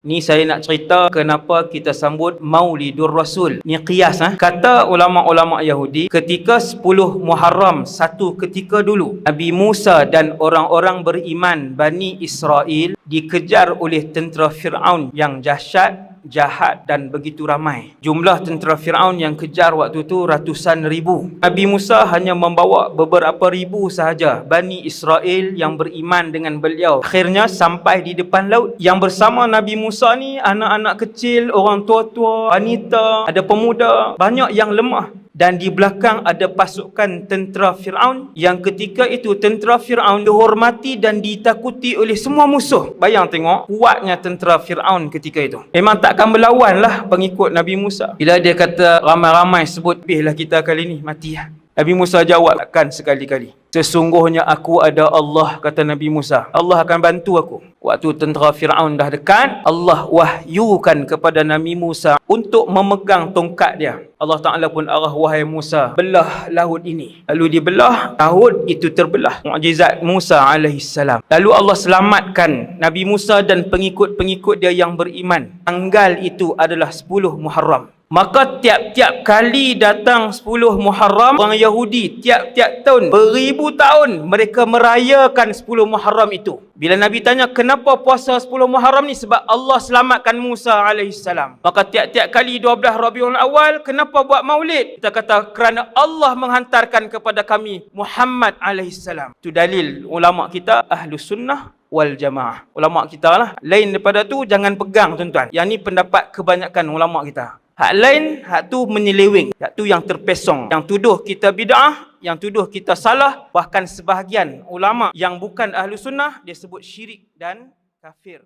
Ni saya nak cerita kenapa kita sambut Maulidur Rasul. Ni qiyas. Kata ulama-ulama Yahudi, ketika 10 Muharram, satu ketika dulu, Nabi Musa dan orang-orang beriman Bani Israel dikejar oleh tentera Fir'aun yang dahsyat, jahat dan begitu ramai. Jumlah tentera Fir'aun yang kejar waktu tu ratusan ribu. Nabi Musa hanya membawa beberapa ribu sahaja Bani Israel yang beriman dengan beliau. Akhirnya sampai di depan laut. Yang bersama Nabi Musa ni anak-anak kecil, orang tua-tua, wanita, ada pemuda, banyak yang lemah. Dan di belakang ada pasukan tentera Fir'aun yang ketika itu tentera Fir'aun dihormati dan ditakuti oleh semua musuh. Bayang tengok kuatnya tentera Fir'aun ketika itu. Memang takkan berlawan lah pengikut Nabi Musa. Bila dia kata ramai-ramai sebut, "Bihlah kita kali ni mati lah." Nabi Musa jawab, "Takkan sekali-kali. Sesungguhnya aku ada Allah," kata Nabi Musa. "Allah akan bantu aku." Waktu tentera Fir'aun dah dekat, Allah wahyukan kepada Nabi Musa untuk memegang tongkat dia. Allah Ta'ala pun arah, "Wahai Musa, belah laut ini." Lalu dibelah, laut itu terbelah. Mukjizat Musa alaihissalam. Lalu Allah selamatkan Nabi Musa dan pengikut-pengikut dia yang beriman. Tanggal itu adalah 10 Muharram. Maka tiap-tiap kali datang 10 Muharram, orang Yahudi tiap-tiap tahun, beribu tahun mereka merayakan 10 Muharram itu. Bila Nabi tanya, "Kenapa puasa 10 Muharram ni?" Sebab Allah selamatkan Musa alaihissalam. Maka tiap-tiap kali 12 Rabiul Awal, kenapa buat maulid? Kita kata kerana Allah menghantarkan kepada kami Muhammad alaihissalam. Itu dalil ulama kita Ahlus Sunnah wal Jamaah. Ulama kita lah. Lain daripada tu jangan pegang tuan-tuan. Yang ni pendapat kebanyakan ulama kita. Hak lain, hak tu menyeleweng. Hak tu yang terpesong. Yang tuduh kita bid'ah, yang tuduh kita salah. Bahkan sebahagian ulama yang bukan ahlu sunnah, dia sebut syirik dan kafir.